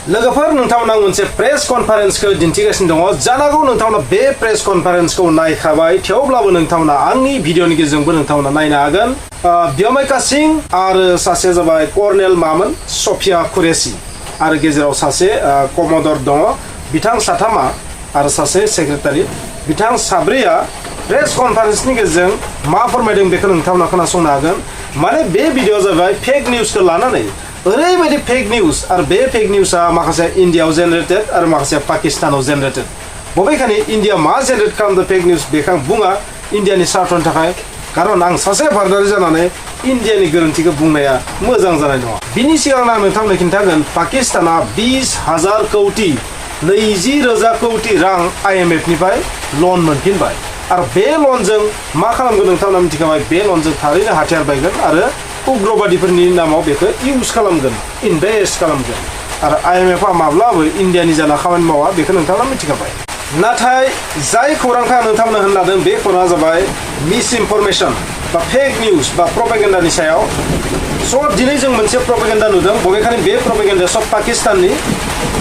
लोगोफोर नोंथांमोना मोनसे प्रेस कनफारेन्सखौ दिन्थिगासिनो दङ जानांगौ नोंथांमोना बे प्रेस कनफारेन्सखौ नायखाबाय थेवब्लाबो नोंथांमोना आंनि भिडिअनि गेजेरजोंबो नोंथांमोना नायनो हागोन व्योमिका सिंह आरो सासे जाबाय कर्नेल मामोन सफिया कुरेशी आरो गेजेराव सासे कमोडर दङ बिथां साथामा आरो सासे सेक्रेटारि बिथां साब्रैया प्रेस कनफारेन्सनि गेजेरजों मा फोरमायदों बेखौ नोंथांमोना खोनासंनो हागोन माने बे भिडिअआ जाबाय फेक निउसखौ लानानै ओरैबायदि फेक निउस आरो बे फेक निउसआ माखासे इन्डियायाव जेनेरेटेड आरो माखासे पाकिस्तानाव जेनेरेटेड बबेखानि इन्डिया मा जेनेरेट खालामदों फेक निउस बेखौ आं बुङा इन्डियानि स्वार्थनि थाखाय खारन आं सासे भारतारि जानानै इन्डियानि गोरोन्थिखौ बुंनाया मोजां जानाय नङा बिनि सिगां आं नोंथांनो खिन्थागोन पाकिस्ताना 20,000 कौटि 20,000 कौटि रां IMF निफ्राय लन मोनफिनबाय आरो बे लनजों मा खालामगोन नोंथांमोना मिथिखाबाय बे लनजों थारैनो हाथियार बायगोन आरो उग्रबादिफोरनि नामाव बेखौ इउज खालामगोन इनभेस्ट खालामगोन आरो IMF आ माब्लाबो इन्डियानि जाना खामानि मावा बेखौ नोंथाङा मिथिखाबाय नाथाय जाय खौरांखौ नोंथांमोना होनलादों बे खौराङा जाबाय मिसइनफरमेशन बा फेक निउस बा प्रपेगेन्डानि सायाव स' दिनै जों मोनसे प्रपेगेन्डा नुदों बबेखानि बे प्रपेगेन्डाया सब पाकिस्ताननि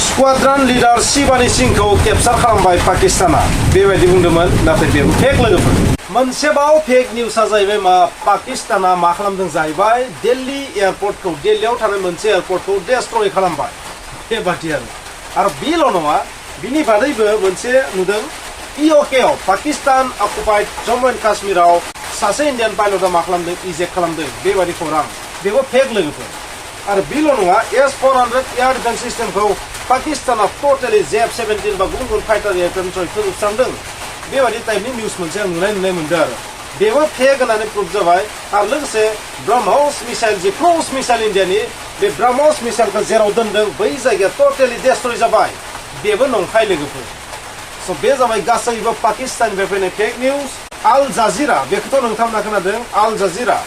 स्क्वाड्रन लिडार शिवानी सिंहखौ केपचार खालामबाय पाकिस्ताना बेबायदि बुंदोंमोन नाथाय बेबो फेक लोगोफोर मोनसेबाव फेक निउसआ जाहैबाय मा पाकिस्ताना मा खालामदों जाहैबाय दिल्ली एयारपर्टखौ दिल्लीयाव थानाय मोनसे एयारपर्टखौ डेस्ट्रय खालामबाय बेबादि आरो बेल' नङा बिनि बादैबो मोनसे नुदों POKआव पाकिस्तान अकुपाइड जम्मु एन्ड काश्मीराव सासे इन्डियान पाइलटआ मा खालामदों इजेक्ट खालामदों बेबादि खौरां बेबो फेक लोगोफोर आरो बेल' नङा S-400 एयार डिफेन्स सिस्टेमखौ पाकिस्ताना टटेलि J-17 बा गुबुन गुबुन फाइटार एयारक्राफ्टनिफ्राय फोजोबस्रांदों बेबादि टाइपनि निउस मोनसे आं नुनाय मोनदों आरो बेबो फेक होननानै प्रुफ जाबाय आरो लोगोसे ब्रह्मस मिसाइल जे क्रुज मिसाइल इन्डियानि बे ब्रह्मस मिसाइलखौ जेराव दोनदों बै जायगाया टटेलि डेस्ट्रय जाबाय बेबो नंखाय लोगोफोर स' बे जाबाय गासैबो पाकिस्ताननिफ्राय फैनाय फेक निउस आल जाजिरा बेखौथ' नोंथांमोना खोनादों आल जाजिरा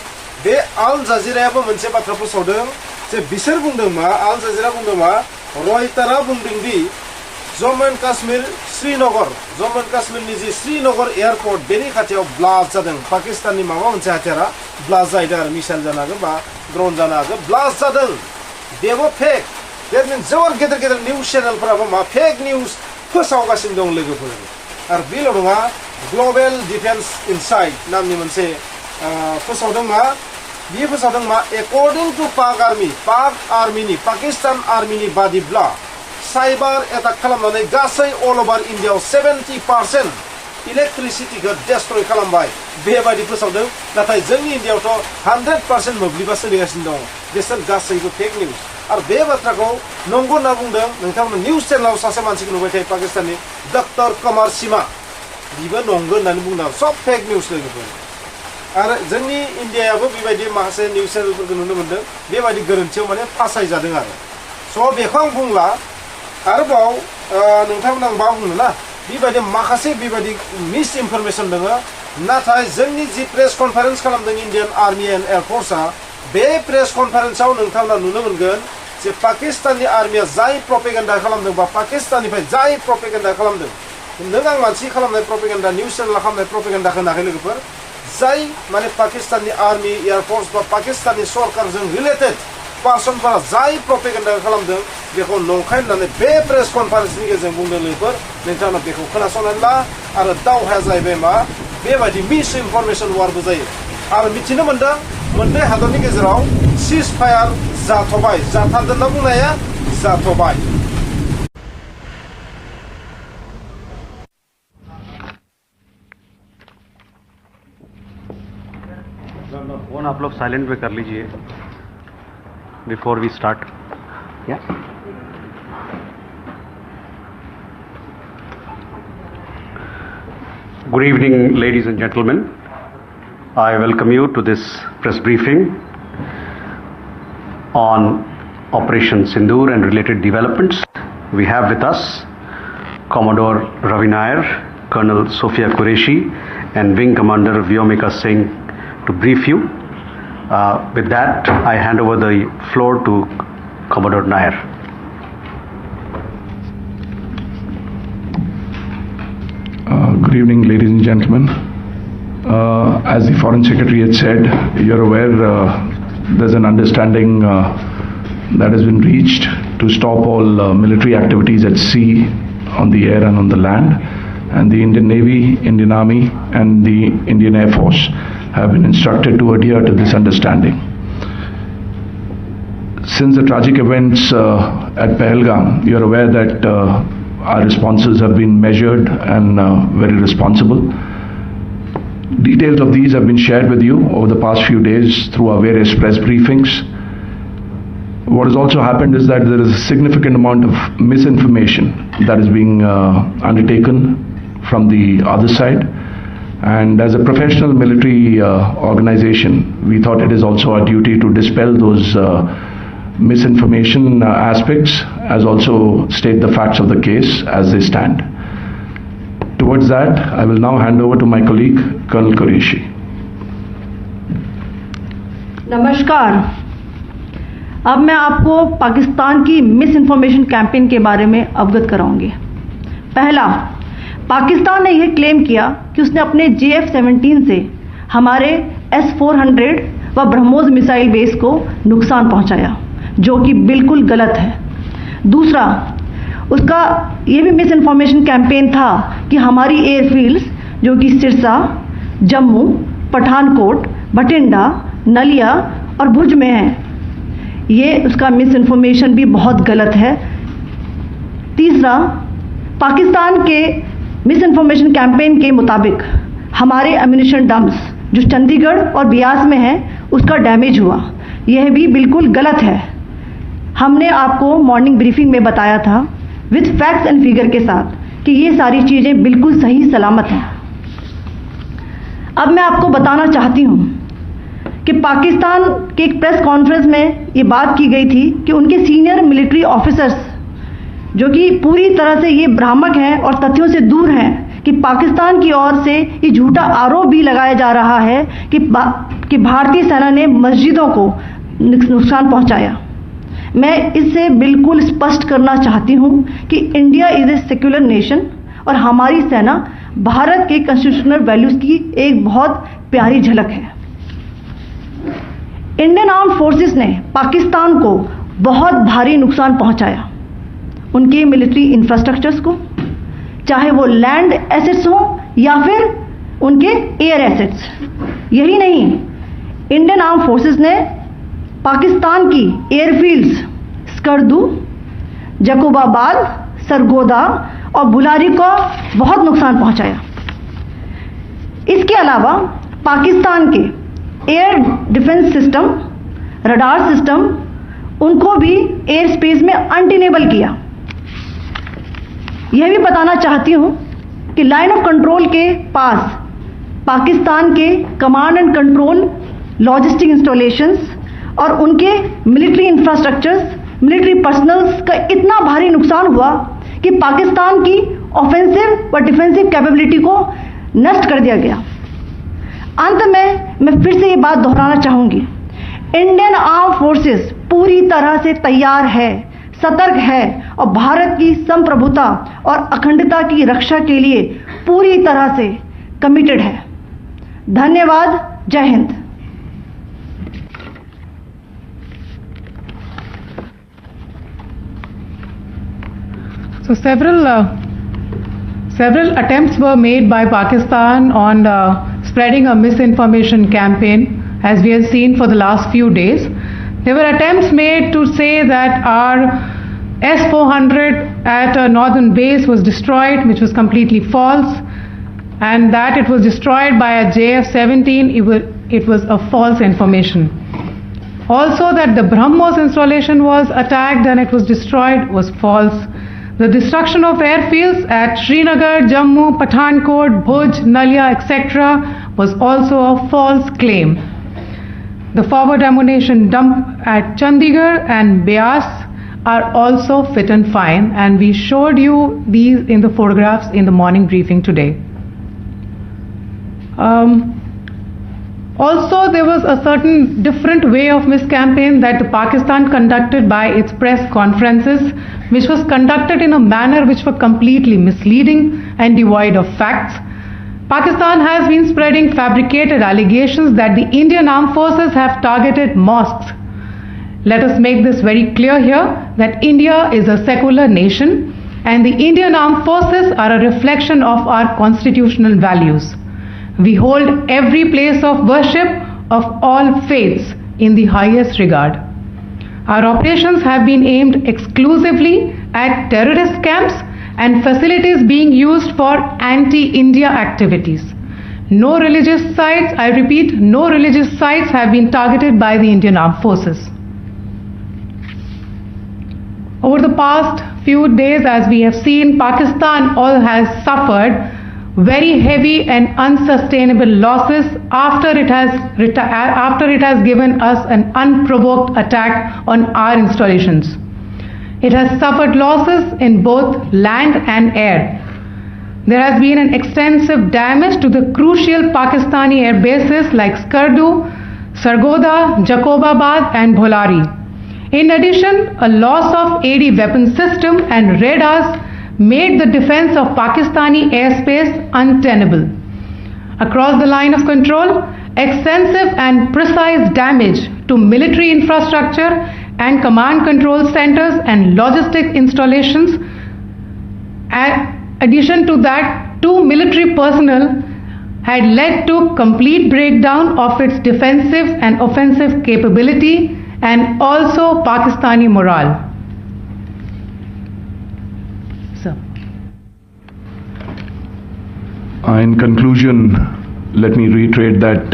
बे आल जाजिरायाबो मोनसे बाथ्रा फोसावदों जे बिसोर बुंदों मा आल जाजिरा बुंदों मा रयटारा बुंदों दि जम्मु एन्ड काश्मीर श्रीनगर जम्मु एन्ड काश्मीरनि जे श्रीनगर एयारपर्ट बेनि खाथियाव ब्लास्ट जादों पाकिस्ताननि माबा मोनसे हाथियारा ब्लास्ट जाहैदों आरो मिसाइल जानो हागौ बा ड्रन जानो हागौ ब्लास्ट जादों बेबो फेक देट मिन्स जोबोर गेदेर गेदेर निउस चेनेलफोराबो मा फेक निउस फोसावगासिनो दं लोगोफोर आरो बेल' नङा ग्लबेल डिफेन्स इनसाइट नामनि मोनसे फोसावदों मा बियो फोसावदों मा एकर्डिं टु पाक आर्मिनि पाकिस्तान आर्मिनि बादिब्ला साइबार एटाक खालामनानै गासै अल ओभार इन्डियायाव 70% इलेक्ट्रिसिटिखौ डेस्ट्रय खालामबाय बेबायदि फोसावदों नाथाय जोंनि इन्डियायावथ' 100% मोब्लिबा सोलिगासिनो दं बिसोर गासैबो फेक निउस आरो बे बाथ्राखौ नंगौ होनना बुंदों नोंथांमोन निउस चेनेलाव सासे मानसिखौ नुबाय थायो पाकिस्ताननि डक्टर कमार सिमा बिबो नंगौ होननानै बुंदों सब फेक निउस लोगोफोर आरो जोंनि इन्डियायाबो बेबायदि माखासे निउस चेनेलफोरखौ नुनो मोन्दों बेबायदि गोरोन्थियाव माने फासायजादों आरो स' बेखौ आं बुंला आरोबाव नोंथांमोना आं मा बुंनो ना बेबायदि माखासे बेबायदि मिस इनफरमेशन दङ नाथाय जोंनि जि प्रेस कनफारेन्स खालामदों इन्डियान आर्मि एन्ड एयारफर्सआ बे प्रेस कनफारेन्सआव नोंथांमोना नुनो मोनगोन जे पाकिस्ताननि आर्मिया जाय प्रपेगेन्डा खालामदों बा पाकिस्ताननिफ्राय जाय प्रपेगेन्डा खालामदों नों आं मानसि खालामनाय प्रपेगेन्डा निउस चेनेल खालामनाय प्रपेगेन्डा होनाखै लोगोफोर जाय माने पाकिस्ताननि आर्मि एयारफर्स बा पाकिस्ताननि सरकारजों रिलेटेड पार्सनफोरा जाय प्रपेगेन्डा खालामदों बेखौ नंखाय होननानै बे प्रेस कनफारेन्सनि गेजेरजों बुंदों लोगोफोर नोंथांमोना बेखौ खोनासंनानै ला आरो दावहाया जाहैबाय मा बेबायदि मिस इनफरमेशन वारबो जायो आरो मिथिनो मोनदों मोननै हादरनि गेजेराव सिजफायार जाथ'बाय जाथारदों होनना बुंनाया जाथ'बाय फोन आप लोग साइलेंट पे कर लीजिए बिफोर वी स्टार्ट या Good evening, ladies and gentlemen. I welcome you to this press briefing on Operation Sindoor and related developments. We have with us Commodore Ravi Nair, Colonel Sofia Qureshi, and Wing Commander Vyomika Singh to brief you. With that, I hand over the floor to Commodore Nair. Good evening, ladies and gentlemen. As the Foreign Secretary had said, you're aware there's an understanding that has been reached to stop all military activities at sea, on the air and on the land. And the Indian Navy, Indian Army and the Indian Air Force have been instructed to adhere to this understanding. Since the tragic events at Pahalgam, you are aware that our responses have been measured and very responsible. Details of these have been shared with you over the past few days through our various press briefings. What has also happened is that there is a significant amount of misinformation that is being undertaken from the other side. And as a professional military organization, we thought it is also our duty to dispel those misinformation aspects, as also state the facts of the case as they stand. Towards that, I will now hand over to my colleague, Colonel Qureshi. नमस्कार। अब मैं आपको पाकिस्तान की miss information campaign के बारे में अवगत कराऊंगी। पहला, पाकिस्तान ने यह क्लेम किया कि उसने अपने JF-17 से हमारे S-400 व ब्रह्मोस मिसाइल बेस को नुकसान पहुंचाया, जो कि बिल्कुल गलत है। दूसरा, उसका ये भी मिस इन्फॉर्मेशन कैंपेन था कि हमारी एयरफील्ड्स जो कि सिरसा, जम्मू, पठानकोट, भटिंडा, नलिया और भुज में हैं, ये उसका मिस इन्फॉर्मेशन भी बहुत गलत है। तीसरा, पाकिस्तान के मिस इन्फॉर्मेशन कैंपेन के मुताबिक हमारे एम्यूनिशन डम्प्स जो चंडीगढ़ और बियास में हैं उसका डैमेज हुआ, यह भी बिल्कुल गलत है। हमने आपको मॉर्निंग ब्रीफिंग में बताया था विद फैक्ट्स एंड फिगर के साथ कि ये सारी चीज़ें बिल्कुल सही सलामत हैं। अब मैं आपको बताना चाहती हूँ कि पाकिस्तान के एक प्रेस कॉन्फ्रेंस में ये बात की गई थी कि उनके सीनियर मिलिट्री ऑफिसर्स जो कि पूरी तरह से ये भ्रामक हैं और तथ्यों से दूर हैं कि पाकिस्तान की ओर से ये झूठा आरोप भी लगाया जा रहा है कि भारतीय सेना ने मस्जिदों को नुकसान पहुंचाया। मैं इससे बिल्कुल स्पष्ट करना चाहती हूं कि India is a secular nation और हमारी सेना भारत के कॉन्स्टिट्यूशनल वैल्यूज की एक बहुत प्यारी झलक है। इंडियन आर्म्ड फोर्सेस ने पाकिस्तान को बहुत भारी नुकसान पहुंचाया, उनके मिलिट्री इंफ्रास्ट्रक्चर्स को, चाहे वो लैंड एसेट्स हो या फिर उनके एयर एसेट्स। यही नहीं, इंडियन आर्म्ड फोर्सेस ने पाकिस्तान की एयरफील्ड्स स्कर्दू, जकोबाबाद, सरगोदा और बुलारी को बहुत नुकसान पहुंचाया। इसके अलावा पाकिस्तान के air defence system, radar system, उनको भी एयर स्पेस में अनटेनेबल किया। यह भी बताना चाहती हूं कि लाइन ऑफ कंट्रोल के पास पाकिस्तान के command and control logistic installations और उनके मिलिट्री इंफ्रास्ट्रक्चर्स, मिलिट्री पर्सनल्स का इतना भारी नुकसान हुआ कि पाकिस्तान की ऑफेंसिव व डिफेंसिव कैपेबिलिटी को नष्ट कर दिया गया। अंत में मैं फिर से ये बात दोहराना चाहूंगी, इंडियन आर्म फोर्सेस पूरी तरह से तैयार है, सतर्क है और भारत की संप्रभुता और अखंडता की रक्षा के लिए पूरी तरह से कमिटेड है। धन्यवाद। जय Hind. So several attempts were made by Pakistan on spreading a misinformation campaign, as we have seen for the last few days. There were attempts made to say that our S-400 at a northern base was destroyed, which was completely false, and that it was destroyed by a JF-17. It was a false information. Also, that the BrahMos installation was attacked and it was destroyed was false. The destruction of airfields at Srinagar, Jammu, Pathankot, Bhuj, Nalia, etc. was also a false claim. The forward ammunition dump at Chandigarh and Beas are also fit and fine, and we showed you these in the photographs in the morning briefing today. Also, there was a certain different way of miscampaign that Pakistan conducted by its press conferences, which was conducted in a manner which were completely misleading and devoid of facts. Pakistan has been spreading fabricated allegations that the Indian armed forces have targeted mosques Let us make this very clear here that India is a secular nation and the Indian Armed Forces are a reflection of our constitutional values. We hold every place of worship of all faiths in the highest regard. Our operations have been aimed exclusively at terrorist camps and facilities being used for anti-India activities. No religious sites, I repeat, no religious sites have been targeted by the Indian Armed Forces. Over the past few days, as we have seen, Pakistan all has suffered very heavy and unsustainable losses after it has given us an unprovoked attack on our installations. It has suffered losses in both land and air. There has been an extensive damage to the crucial Pakistani air bases like Skardu, Sargodha, Jacobabad and Bholari. In addition, a loss of AD weapon system and radars made the defense of Pakistani airspace untenable. Across the line of control, extensive and precise damage to military infrastructure and command control centers and logistic installations. In addition to that, 2 military personnel had led to complete breakdown of its defensive and offensive capability and also Pakistani morale. In conclusion, let me reiterate that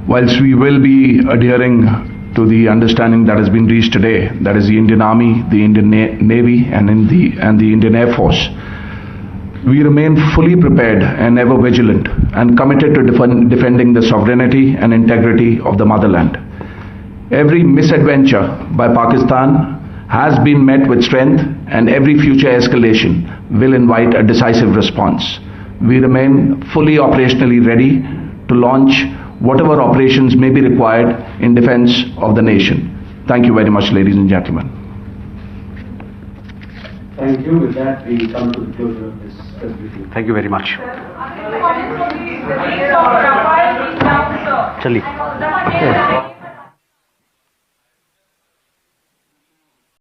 whilst we will be adhering to the understanding that has been reached today, that is the Indian Army, the Indian Navy and the Indian Air Force, we remain fully prepared and ever vigilant and committed to defending the sovereignty and integrity of the motherland. Every misadventure by Pakistan has been met with strength and every future escalation will invite a decisive response. We remain fully operationally ready to launch whatever operations may be required in defense of the nation. Thank you very much, ladies and gentlemen. Thank you. With that, we come to the closure of this briefing. Thank you very much. Chali.